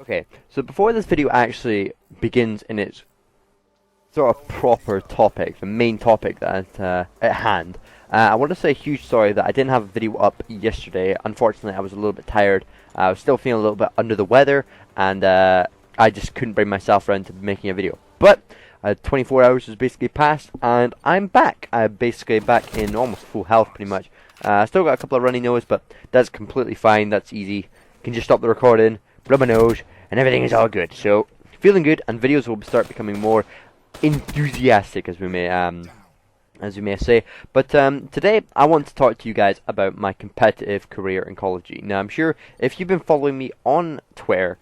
Okay, so before this video actually begins in its sort of proper topic, the main topic that at hand, I want to say a huge sorry that I didn't have a video up yesterday. Unfortunately, I was a little bit tired. I was still feeling a little bit under the weather, and I just couldn't bring myself around to making a video. But 24 hours has basically passed, and I'm back. I'm basically back in almost full health, pretty much. Still got a couple of runny nose, but that's completely fine. That's easy. Can just stop the recording, rub my nose, and everything is all good. So feeling good, and videos will start becoming more enthusiastic, as we may say. But today I want to talk to you guys about my competitive career in Call of Duty. Now, I'm sure if you've been following me on Twitter,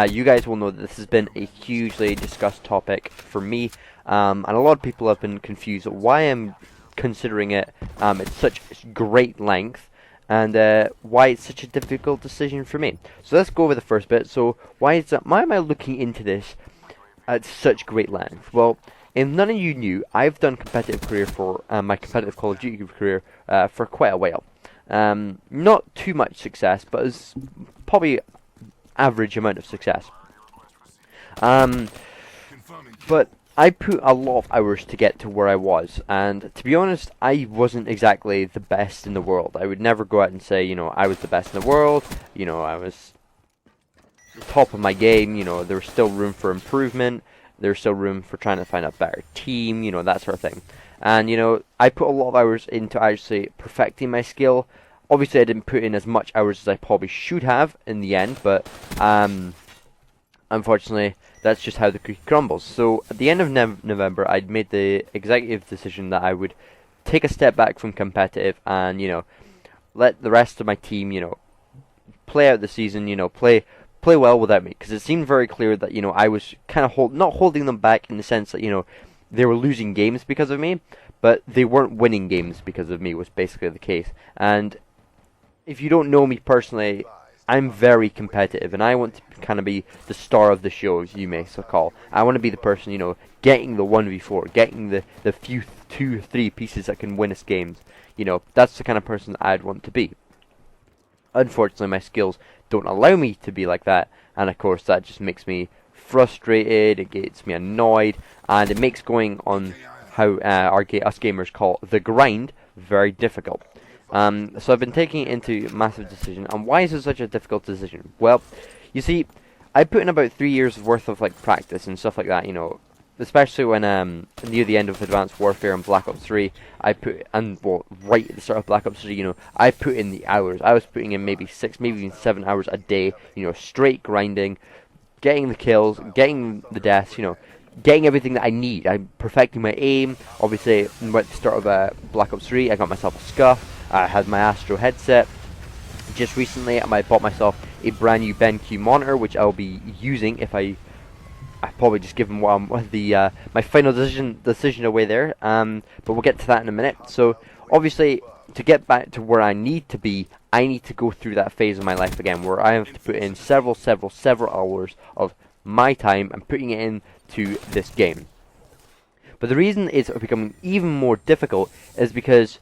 you guys will know that this has been a hugely discussed topic for me, and a lot of people have been confused at why I'm considering it at such great length, and why it's such a difficult decision for me. So let's go over the first bit. So why am I looking into this at such great length? Well, if none of you knew, I've done competitive career for my competitive Call of Duty career for quite a while. Not too much success, but it's probably average amount of success. But I put a lot of hours to get to where I was, and to be honest, I wasn't exactly the best in the world. I would never go out and say, I was the best in the world, I was the top of my game, there was still room for improvement, there's still room for trying to find a better team, that sort of thing. And, I put a lot of hours into actually perfecting my skill. Obviously, I didn't put in as much hours as I probably should have in the end, but unfortunately, that's just how the cookie crumbles. So, at the end of November, I'd made the executive decision that I would take a step back from competitive and, let the rest of my team, play out the season, play well without me, because it seemed very clear that I was kind of not holding them back in the sense that they were losing games because of me, but they weren't winning games because of me was basically the case. And if you don't know me personally, I'm very competitive, and I want to kind of be the star of the show, as you may so call. I want to be the person getting the 1v4, getting the few 2-3 pieces that can win us games. That's the kind of person I'd want to be. Unfortunately, my skills don't allow me to be like that, and of course that just makes me frustrated, it gets me annoyed, and it makes going on how us gamers call the grind very difficult. So I've been taking it into a massive decision, and why is it such a difficult decision? Well, you see, I put in about 3 years worth of practice and stuff like that, especially when near the end of Advanced Warfare and Black Ops 3, right at the start of Black Ops 3, I put in the hours. I was putting in maybe 6, maybe even 7 hours a day, straight grinding, getting the kills, getting the deaths, getting everything that I need. I'm perfecting my aim. Obviously, at the start of Black Ops 3, I got myself a Scuff. I had my Astro headset. Just recently, I bought myself a brand new BenQ monitor, which I'll be using if I probably just given my final decision away there. But we'll get to that in a minute. So obviously, to get back to where I need to be, I need to go through that phase of my life again, where I have to put in several hours of my time and putting it into this game. But the reason it's becoming even more difficult is because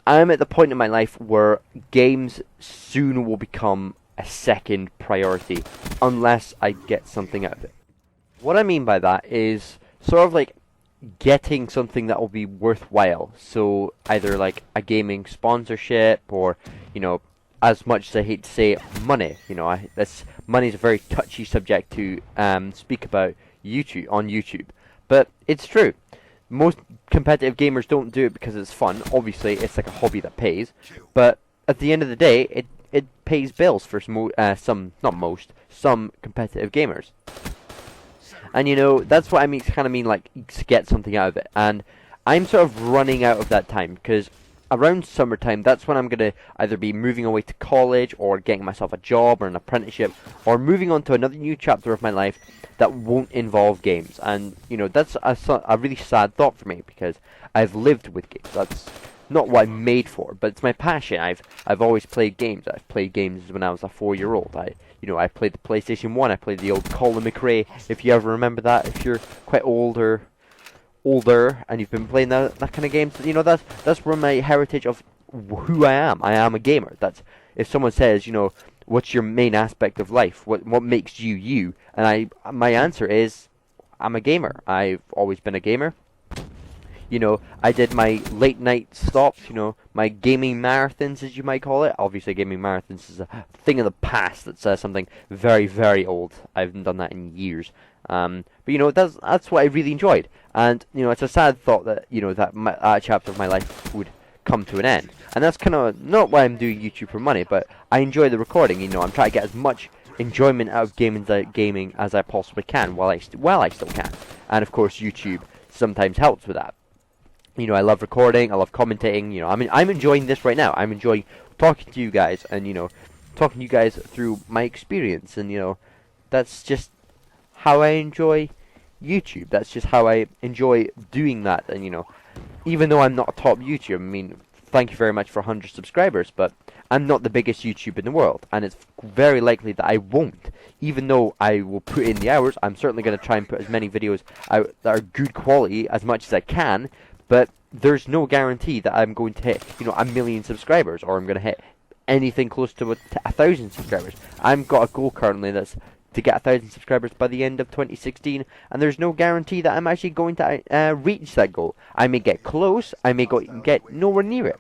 I'm at the point in my life where games soon will become a second priority, unless I get something out of it. What I mean by that is sort of getting something that will be worthwhile. So either a gaming sponsorship, or as much as I hate to say it, money. Money is a very touchy subject to speak about on YouTube, but it's true. Most competitive gamers don't do it because it's fun. Obviously, it's like a hobby that pays, but at the end of the day, it pays bills for some competitive gamers. And that's what I kind of mean, to get something out of it. And I'm sort of running out of that time, because around summertime, that's when I'm going to either be moving away to college, or getting myself a job or an apprenticeship, or moving on to another new chapter of my life that won't involve games. And that's a really sad thought for me, because I've lived with games. That's not what I'm made for, but it's my passion. I've always played games. I've played games when I was a 4-year-old. I played the PlayStation 1. I played the old Colin McRae, if you ever remember that. If you're quite older and you've been playing that kind of games, that's where my heritage of who I am. I am a gamer. That's, if someone says, what's your main aspect of life? What makes you you? And my answer is, I'm a gamer. I've always been a gamer. You know, I did my late night stops, you know, my gaming marathons, as you might call it. Obviously, gaming marathons is a thing of the past. That's something very, very old. I haven't done that in years. But you know, that's what I really enjoyed. And you know, it's a sad thought that you know that chapter of my life would come to an end. And that's kind of not why I'm doing YouTube for money, but I enjoy the recording. You know, I'm trying to get as much enjoyment out of gaming as I possibly can while I still can. And of course, YouTube sometimes helps with that. You know, I love recording, I love commentating, you know, I'm enjoying this right now. I'm enjoying talking to you guys and, you know, talking to you guys through my experience, and, you know, that's just how I enjoy YouTube. That's just how I enjoy doing that. And, you know, even though I'm not a top YouTuber, I mean, thank you very much for 100 subscribers, but I'm not the biggest YouTuber in the world, and it's very likely that I won't. Even though I will put in the hours, I'm certainly going to try and put as many videos out that are good quality as much as I can. But there's no guarantee that I'm going to hit, you know, 1 million subscribers, or I'm going to hit anything close to 1,000 subscribers. I've got a goal currently that's to get 1,000 subscribers by the end of 2016, and there's no guarantee that I'm actually going to reach that goal. I may get close, I may get nowhere near it.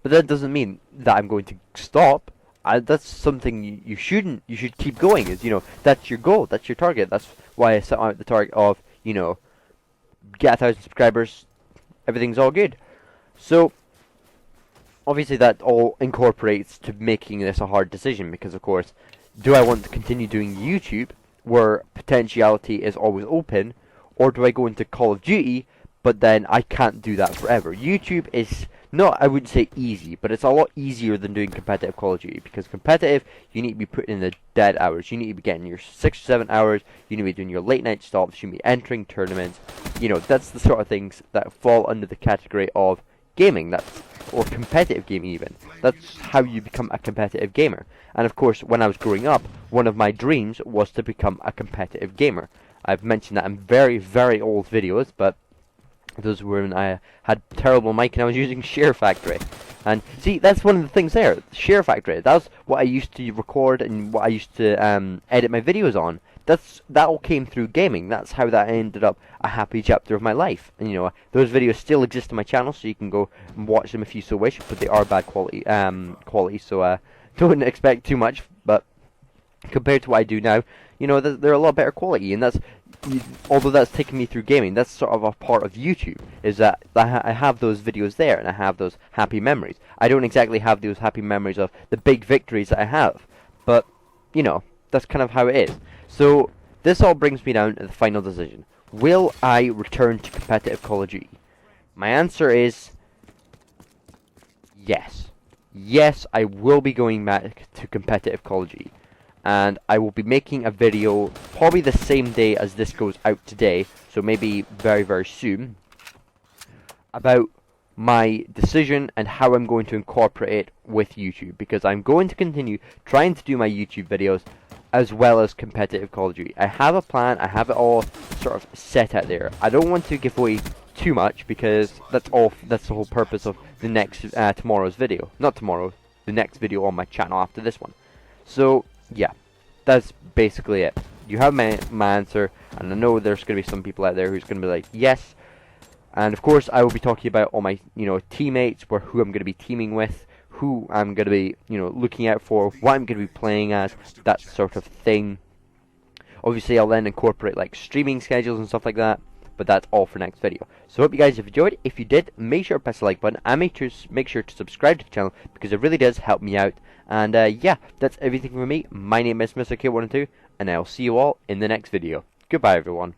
But that doesn't mean that I'm going to stop. That's something you shouldn't. You should keep going. Is, you know, that's your goal, that's your target. That's why I set out the target of, you know, get 1,000 subscribers, everything's all good. So obviously that all incorporates to making this a hard decision, because of course, do I want to continue doing YouTube where potentiality is always open, or do I go into Call of Duty but then I can't do that forever? YouTube is not, I wouldn't say easy, but it's a lot easier than doing competitive Call of Duty, because competitive, you need to be putting in the dead hours. You need to be getting your 6 or 7 hours. You need to be doing your late night stops. You need to be entering tournaments. You know, that's the sort of things that fall under the category of gaming. Or competitive gaming even. That's how you become a competitive gamer. And of course, when I was growing up, one of my dreams was to become a competitive gamer. I've mentioned that in very, very old videos, but those were when I had terrible mic and I was using Share Factory. And see, that's one of the things there, Share Factory. That's what I used to record and what I used to edit my videos on. That all came through gaming. That's how that ended up a happy chapter of my life. And you know, those videos still exist on my channel, so you can go and watch them if you so wish. But they are bad quality, so don't expect too much. But compared to what I do now, you know, they're a lot better quality, and although that's taken me through gaming, that's sort of a part of YouTube, is that I have those videos there, and I have those happy memories. I don't exactly have those happy memories of the big victories that I have, but, you know, that's kind of how it is. So, this all brings me down to the final decision. Will I return to competitive Call of Duty? My answer is yes. Yes, I will be going back to competitive Call of Duty. And I will be making a video probably the same day as this goes out today, so maybe very, very soon, about my decision and how I'm going to incorporate it with YouTube, because I'm going to continue trying to do my YouTube videos as well as competitive Call of Duty. I have a plan, I have it all sort of set out there. I don't want to give away too much, because that's the whole purpose of the next tomorrow's video. Not tomorrow, the next video on my channel after this one. So yeah, that's basically it. You have my answer, and I know there's going to be some people out there who's going to be like, yes. And of course, I will be talking about all my, you know, teammates, who I'm going to be teaming with, who I'm going to be, you know, looking out for, what I'm going to be playing as, that sort of thing. Obviously, I'll then incorporate like streaming schedules and stuff like that. But that's all for next video. So hope you guys have enjoyed. If you did, make sure to press the like button and make sure to subscribe to the channel, because it really does help me out. And yeah, that's everything from me. My name is Mr. K112, and I'll see you all in the next video. Goodbye, everyone.